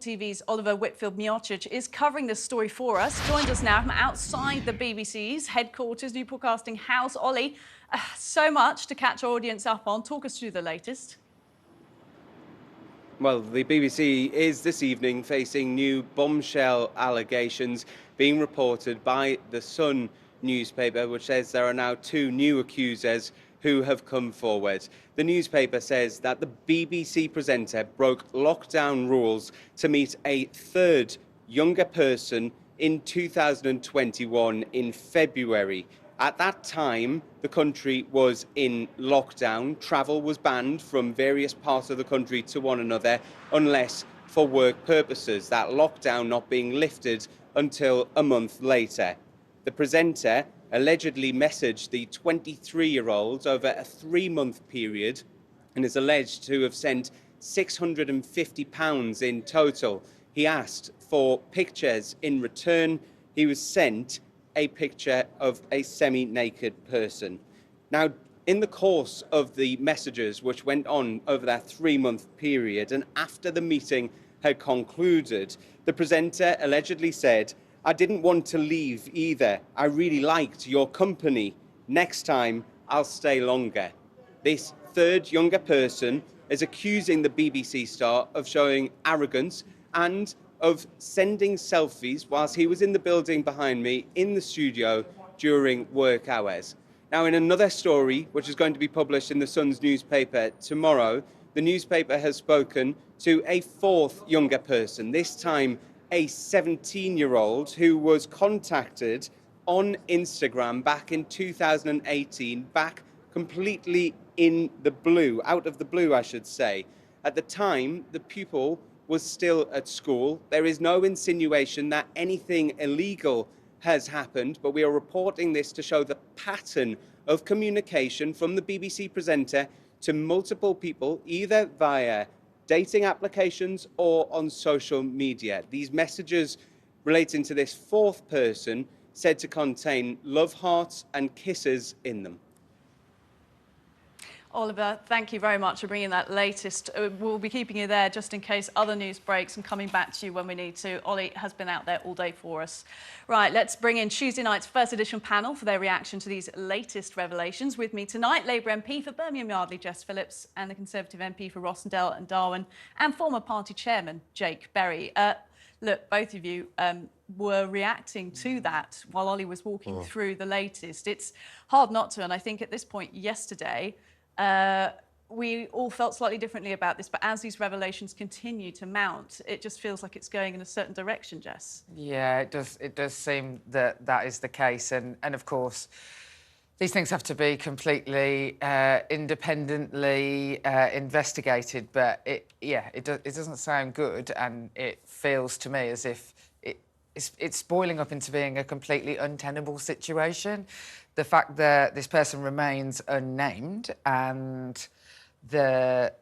talkTV's Oliver Whitfield-Miocic is covering this story for us. Joined us now from outside the BBC's headquarters, new broadcasting house. Ollie, so much to catch our audience up on. Talk us through the latest. Well, the BBC is this evening facing new bombshell allegations being reported by The Sun newspaper, which says there are now two new accusers who have come forward. The newspaper says that the BBC presenter broke lockdown rules to meet a third younger person in 2021 in February. At that time, the country was in lockdown. Travel was banned from various parts of the country to one another, unless for work purposes, that lockdown not being lifted until a month later. The presenter allegedly messaged the 23-year-old over a 3-month period and is alleged to have sent £650 in total. He asked for pictures in return. He was sent a picture of a semi-naked person. Now, in the course of the messages which went on over that 3-month period and after the meeting had concluded, the presenter allegedly said, "I didn't want to leave either. I really liked your company. Next time, I'll stay longer." This third younger person is accusing the BBC star of showing arrogance and of sending selfies whilst he was in the building behind me in the studio during work hours. Now, in another story, which is going to be published in the Sun's newspaper tomorrow, the newspaper has spoken to a fourth younger person, this time a 17-year-old who was contacted on Instagram back in 2018, back completely in the blue, out of the blue, I should say. At the time, the pupil was still at school. There is no insinuation that anything illegal has happened, but we are reporting this to show the pattern of communication from the BBC presenter to multiple people, either via dating applications or on social media. These messages relating to this fourth person said to contain love hearts and kisses in them. Oliver, thank you very much for bringing that latest. We'll be keeping you there just in case other news breaks and coming back to you when we need to. Ollie has been out there all day for us. Right, let's bring in Tuesday night's first edition panel for their reaction to these latest revelations. With me tonight, Labour MP for Birmingham Yardley, Jess Phillips, and the Conservative MP for Rossendale and Darwen, and former party chairman, Jake Berry. Look, both of you were reacting to that while Ollie was walking through the latest. It's hard not to, and I think at this point yesterday, we all felt slightly differently about this, but as these revelations continue to mount, it just feels like it's going in a certain direction, Jess. Yeah, it does seem that that is the case, and of course, these things have to be completely independently investigated. But it doesn't sound good, and it feels to me as if it's boiling up into being a completely untenable situation. The fact that this person remains unnamed and the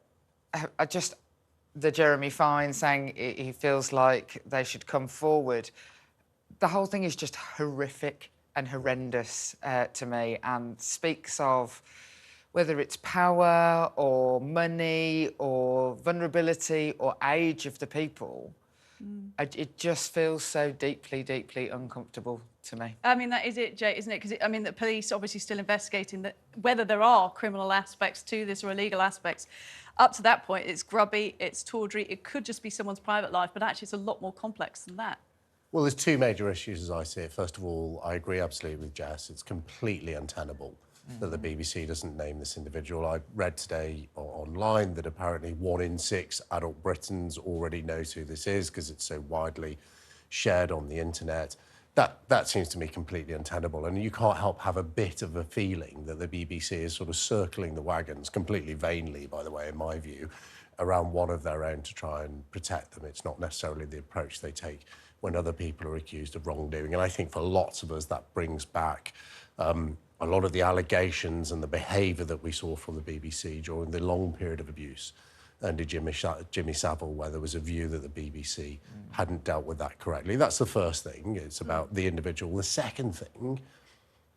Jeremy Fine saying he feels like they should come forward. The whole thing is just horrific and horrendous to me, and speaks of whether it's power or money or vulnerability or age of the people. It just feels so deeply, deeply uncomfortable to me. I mean, that is it, Jay, isn't it? Because, I mean, the police obviously still investigating that whether there are criminal aspects to this or illegal aspects. Up to that point, it's grubby, it's tawdry, it could just be someone's private life, but actually it's a lot more complex than that. Well, there's two major issues as I see it. First of all, I agree absolutely with Jess. It's completely untenable that the BBC doesn't name this individual. I read today online that apparently 1 in 6 adult Britons already knows who this is because it's so widely shared on the internet. That seems to me completely untenable, and you can't help have a bit of a feeling that the BBC is sort of circling the wagons, completely vainly, by the way, in my view, around one of their own to try and protect them. It's not necessarily the approach they take when other people are accused of wrongdoing. And I think for lots of us, that brings back a lot of the allegations and the behaviour that we saw from the BBC during the long period of abuse under Jimmy Savile, where there was a view that the BBC hadn't dealt with that correctly. That's the first thing. It's about the individual. The second thing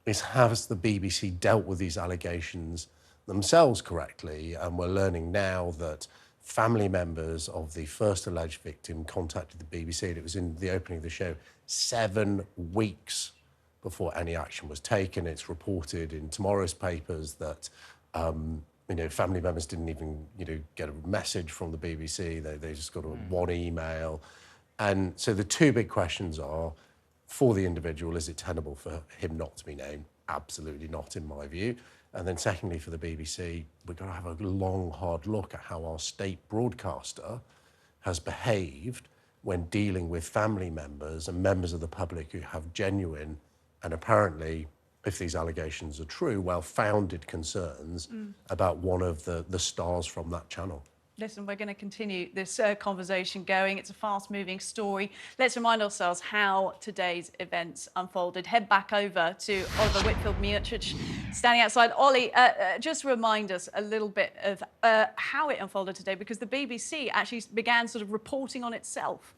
is, has the BBC dealt with these allegations themselves correctly? And we're learning now that family members of the first alleged victim contacted the BBC, and it was in the opening of the show, 7 weeks before any action was taken. It's reported in tomorrow's papers that family members didn't even get a message from the BBC. They just got one email. And so the two big questions are, for the individual, is it tenable for him not to be named? Absolutely not, in my view. And then secondly, for the BBC, we've got to have a long, hard look at how our state broadcaster has behaved when dealing with family members and members of the public who have genuine and apparently, if these allegations are true, well-founded concerns about one of the stars from that channel. Listen, we're going to continue this conversation going. It's a fast-moving story. Let's remind ourselves how today's events unfolded. Head back over to Oliver Whitfield-Miocic, standing outside. Ollie, just remind us a little bit of how it unfolded today, because the BBC actually began sort of reporting on itself.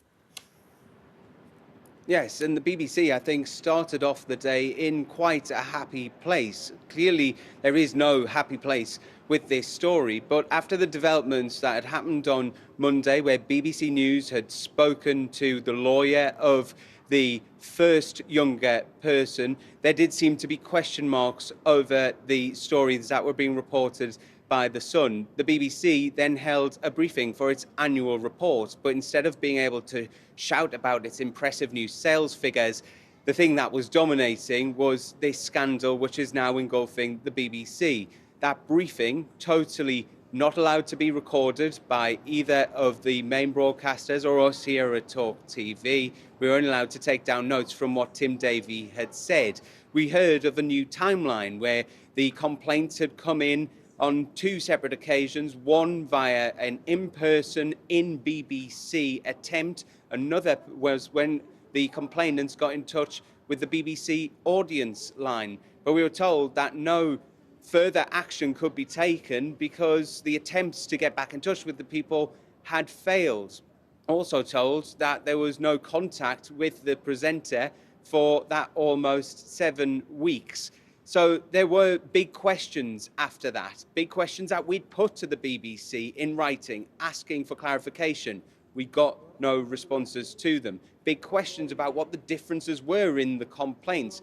Yes, and the BBC, I think, started off the day in quite a happy place. Clearly, there is no happy place with this story, but after the developments that had happened on Monday, where BBC News had spoken to the lawyer of the first younger person, there did seem to be question marks over the stories that were being reported by The Sun. The BBC then held a briefing for its annual report, but instead of being able to shout about its impressive new sales figures, the thing that was dominating was this scandal which is now engulfing the BBC. That briefing, totally not allowed to be recorded by either of the main broadcasters or us here at talkTV. We were only allowed to take down notes from what Tim Davie had said. We heard of a new timeline where the complaints had come in on 2 separate occasions, one via an in-person in-BBC attempt. Another was when the complainants got in touch with the BBC audience line. But we were told that no further action could be taken because the attempts to get back in touch with the people had failed. Also told that there was no contact with the presenter for that almost 7 weeks. So there were big questions after that, big questions that we'd put to the BBC in writing, asking for clarification. We got no responses to them. Big questions about what the differences were in the complaints.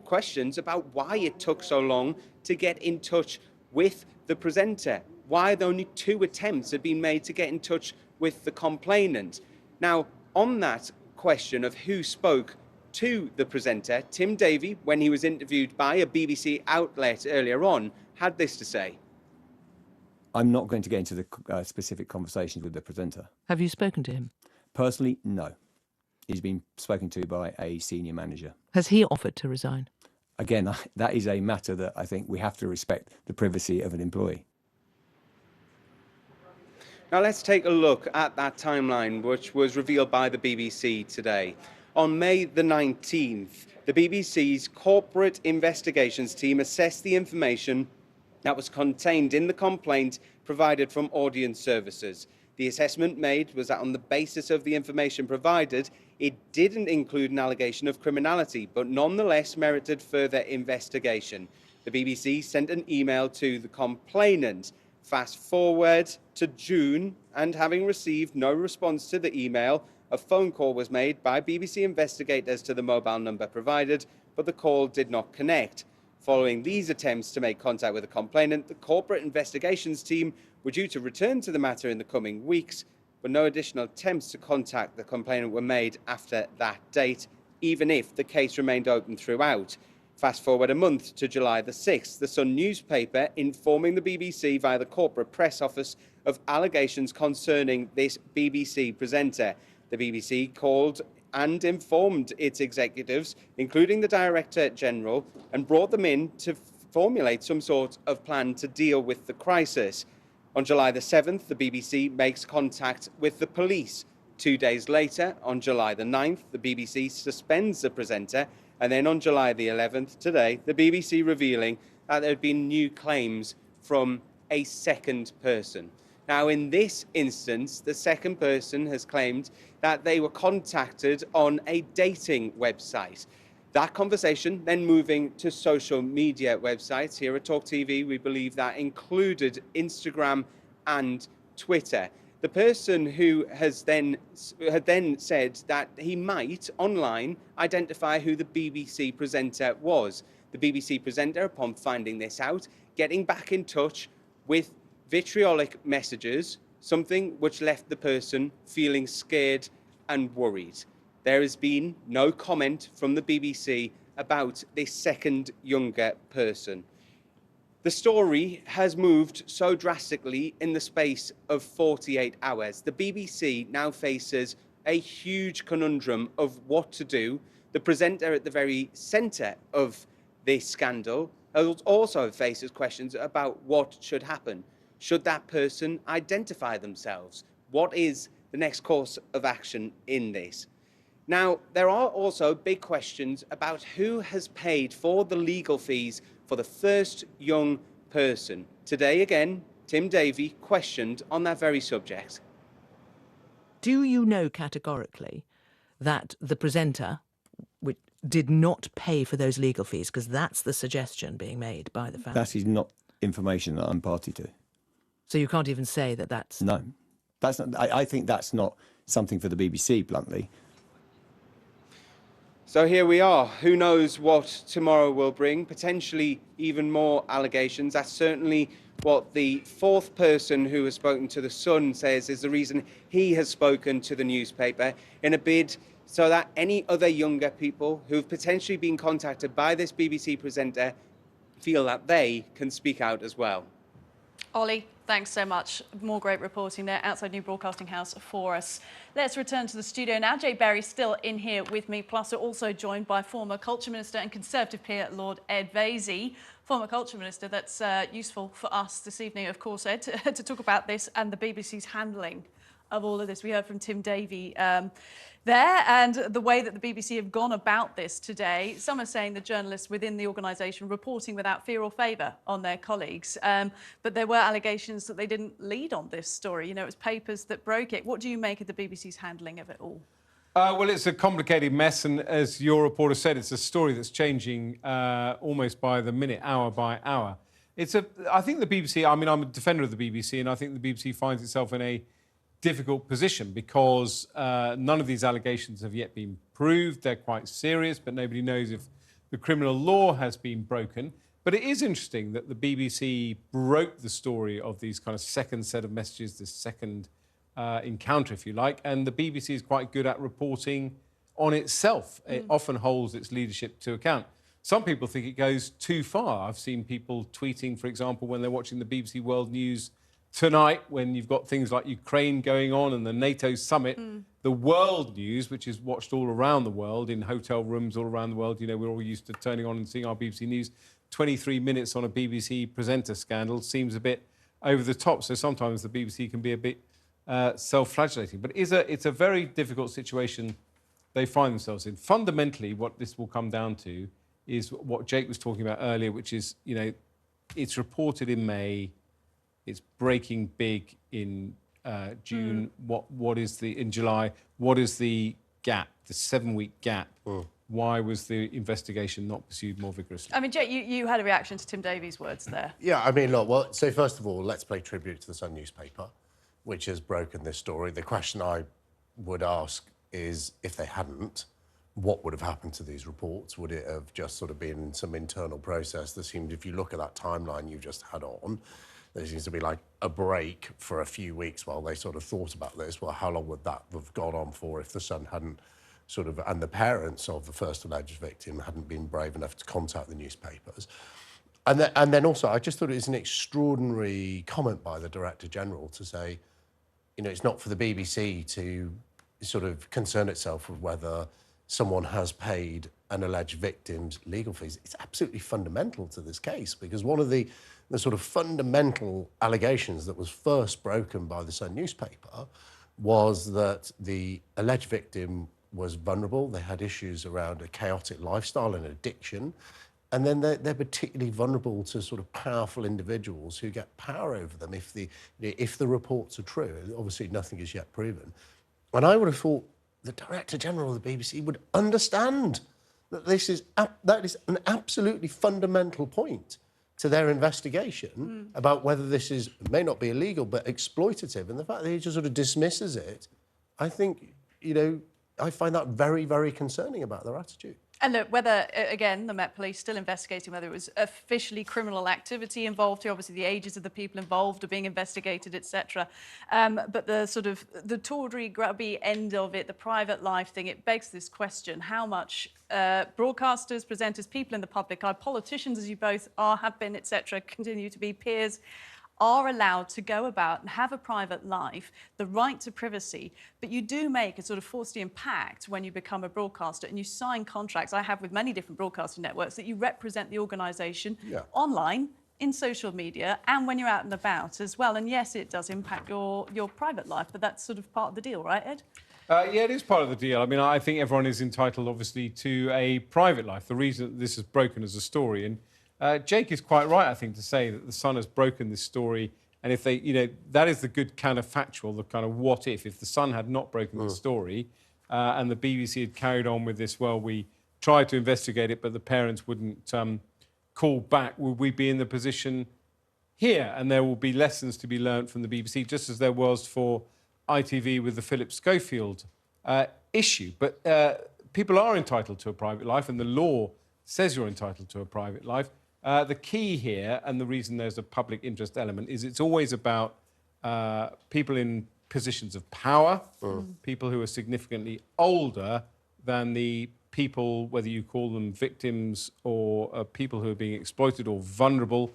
Questions about why it took so long to get in touch with the presenter. Why only 2 attempts had been made to get in touch with the complainant. Now, on that question of who spoke to the presenter, Tim Davie, when he was interviewed by a BBC outlet earlier on, had this to say. I'm not going to get into the specific conversations with the presenter. Have you spoken to him? Personally, no. He's been spoken to by a senior manager. Has he offered to resign? Again, that is a matter that I think we have to respect the privacy of an employee. Now let's take a look at that timeline which was revealed by the BBC today. On May the 19th, the BBC's corporate investigations team assessed the information that was contained in the complaint provided from Audience Services. The assessment made was that on the basis of the information provided, it didn't include an allegation of criminality, but nonetheless merited further investigation. The BBC sent an email to the complainant. Fast forward to June, and having received no response to the email, a phone call was made by BBC investigators to the mobile number provided, but the call did not connect. Following these attempts to make contact with the complainant, the corporate investigations team were due to return to the matter in the coming weeks, but no additional attempts to contact the complainant were made after that date, even if the case remained open throughout. Fast forward a month to July the 6th, the Sun newspaper informing the BBC via the corporate press office of allegations concerning this BBC presenter. The BBC called and informed its executives, including the Director General, and brought them in to formulate some sort of plan to deal with the crisis. On July the 7th, the BBC makes contact with the police. 2 days later, on July the 9th, the BBC suspends the presenter, and then on July the 11th, today, the BBC revealing that there had been new claims from a second person. Now, in this instance, the second person has claimed that they were contacted on a dating website. That conversation then moving to social media websites. Here at talkTV, we believe that included Instagram and Twitter. The person who had then said that he might online identify who the BBC presenter was. The BBC presenter, upon finding this out, getting back in touch with vitriolic messages, something which left the person feeling scared and worried. There has been no comment from the BBC about this second younger person. The story has moved so drastically in the space of 48 hours. The BBC now faces a huge conundrum of what to do. The presenter at the very centre of this scandal also faces questions about what should happen. Should that person identify themselves? What is the next course of action in this? Now, there are also big questions about who has paid for the legal fees for the first young person. Today, again, Tim Davie questioned on that very subject. Do you know categorically that the presenter did not pay for those legal fees? Because that's the suggestion being made by the family. That is not information that I'm party to. So you can't even say that that's... No. That's not, I think that's not something for the BBC, bluntly. So here we are. Who knows what tomorrow will bring? Potentially even more allegations. That's certainly what the fourth person who has spoken to The Sun says is the reason he has spoken to the newspaper, in a bid so that any other younger people who've potentially been contacted by this BBC presenter feel that they can speak out as well. Ollie, thanks so much. More great reporting there outside New Broadcasting House for us. Let's return to the studio now. Jay Berry's still in here with me, plus we're also joined by former Culture Minister and Conservative peer Lord Ed Vaizey. Former Culture Minister, that's useful for us this evening, of course, Ed, to talk about this and the BBC's handling of all of this. We heard from Tim Davie there, and the way that the BBC have gone about this today. Some are saying the journalists within the organisation reporting without fear or favour on their colleagues, but there were allegations that they didn't lead on this story. You know, it was papers that broke it. What do you make of the BBC's handling of it all? Well, it's a complicated mess, and as your reporter said, it's a story that's changing almost by the minute, hour by hour. I think the BBC, I mean, I'm a defender of the BBC, and I think the BBC finds itself in a difficult position because none of these allegations have yet been proved. They're quite serious, but nobody knows if the criminal law has been broken. But it is interesting that the BBC broke the story of these kind of second set of messages, this second encounter, if you like, and the BBC is quite good at reporting on itself. It often holds its leadership to account. Some people think it goes too far. I've seen people tweeting, for example, when they're watching the BBC World News tonight, when you've got things like Ukraine going on and the NATO summit, the world news, which is watched all around the world in hotel rooms all around the world. You know, we're all used to turning on and seeing our BBC News. 23 minutes on a BBC presenter scandal seems a bit over the top. So sometimes the BBC can be a bit self-flagellating. But it's a very difficult situation they find themselves in. Fundamentally, what this will come down to is what Jake was talking about earlier, which is, you know, it's reported in May, it's breaking big in June. What is in July? What is the gap, the 7-week gap? Why was the investigation not pursued more vigorously? I mean, Jake, you had a reaction to Tim Davie's words there. Yeah, I mean, look, well, so first of all, let's pay tribute to the Sun newspaper, which has broken this story. The question I would ask is, if they hadn't, what would have happened to these reports? Would it have just sort of been some internal process that seemed, if you look at that timeline you've just had on, there seems to be like a break for a few weeks while they sort of thought about this. Well, how long would that have gone on for if the Sun hadn't sort of, and the parents of the first alleged victim hadn't been brave enough to contact the newspapers? And then also, I just thought it was an extraordinary comment by the Director General to say, you know, it's not for the BBC to sort of concern itself with whether someone has paid an alleged victim's legal fees. It's absolutely fundamental to this case, because one of the sort of fundamental allegations that was first broken by the Sun newspaper was that the alleged victim was vulnerable. They had issues around a chaotic lifestyle and addiction. And then they're particularly vulnerable to sort of powerful individuals who get power over them if the reports are true. Obviously, nothing is yet proven. And I would have thought the Director General of the BBC would understand that that is an absolutely fundamental point. to their investigation about whether this may not be illegal, but exploitative. And the fact that he just sort of dismisses it, I think, I find that very, very concerning about their attitude. And look, whether, again, the Met Police still investigating whether it was officially criminal activity involved here. Obviously, the ages of the people involved are being investigated, etc. But the sort of the tawdry, grubby end of it, the private life thing, it begs this question: how much broadcasters, presenters, people in the public eye, politicians, as you both are, have been, etc., continue to be peers, are allowed to go about and have a private life, the right to privacy, but you do make a sort of Faustian pact when you become a broadcaster and you sign contracts, I have with many different broadcasting networks, that you represent the organisation online, in social media, and when you're out and about as well. And yes, it does impact your private life, but that's sort of part of the deal, right, Ed? Yeah, it is part of the deal. I mean, I think everyone is entitled, obviously, to a private life. The reason that this is broken as a story, and Jake is quite right, I think, to say that the Sun has broken this story. And if they, that is the good counterfactual, the kind of what if the Sun had not broken the story and the BBC had carried on with this, well, we tried to investigate it, but the parents wouldn't call back, would we be in the position here? And there will be lessons to be learned from the BBC, just as there was for ITV with the Philip Schofield issue. But people are entitled to a private life, and the law says you're entitled to a private life. The key here, and the reason there's a public interest element, is it's always about people in positions of power, people who are significantly older than the people, whether you call them victims or people who are being exploited or vulnerable,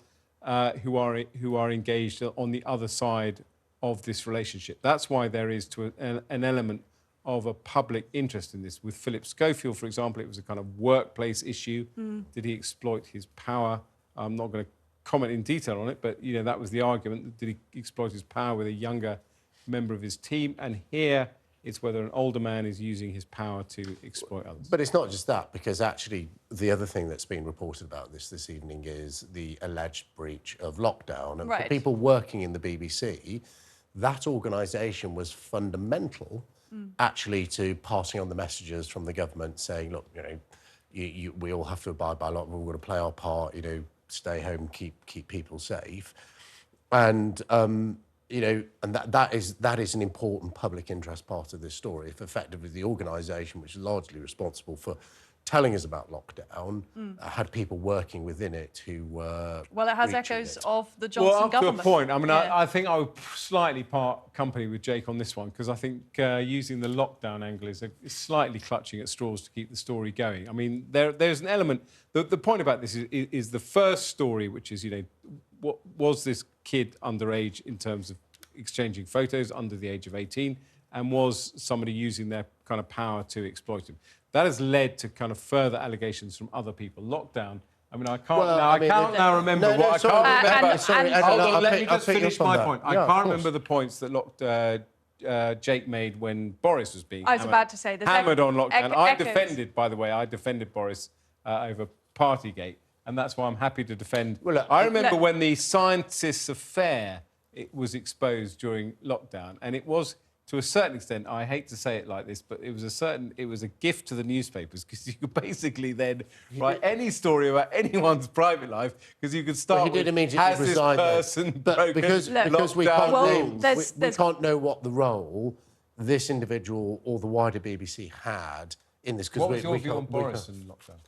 who are engaged on the other side of this relationship. That's why there is an element of a public interest in this. With Philip Schofield, for example, it was a kind of workplace issue. Did he exploit his power? I'm not going to comment in detail on it, but that was the argument. Did he exploit his power with a younger member of his team? And here it's whether an older man is using his power to exploit others. But it's not just that, because actually the other thing that's been reported about this evening is the alleged breach of lockdown. And for people working in the BBC, that organisation was fundamental actually to passing on the messages from the government saying, look, we all have to abide by law, we're going to play our part, stay home, keep people safe. And, and that is an important public interest part of this story. If effectively the organisation, which is largely responsible for telling us about lockdown, had people working within it who were Well, it has echoes of the Johnson government. To a point. I mean, I think I would slightly part company with Jake on this one, because I think using the lockdown angle is slightly clutching at straws to keep the story going. I mean, there's an element... The point about this is the first story, which is, what was this kid underage in terms of exchanging photos under the age of 18, and was somebody using their kind of power to exploit him? That has led to kind of further allegations from other people. Lockdown. I mean, I can't now remember what. Sorry, I can't remember. sorry, Hold on, let me just finish my point. Yeah, I can't remember the points that Jake made when Boris was being about to say hammered on lockdown. I defended Boris over Partygate, and that's why I'm happy to defend. I remember when the Scientists' Affair was exposed during lockdown, and it was, to a certain extent, I hate to say it like this, but it was a gift to the newspapers, because you could basically then write any story about anyone's private life, because you could start with, has this person broken because we can't know what the role this individual or the wider BBC had in this. What was your view on Boris and lockdown?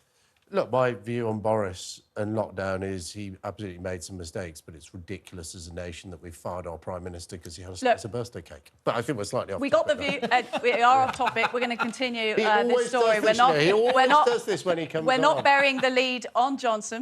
Look, my view on Boris and lockdown is he absolutely made some mistakes, but it's ridiculous as a nation that we've fired our Prime Minister because he had a slice of birthday cake. But I think we're slightly off topic. We got the view. We are off topic. We're going to continue this story. He always does this when he comes on. We're not burying the lead on Johnson.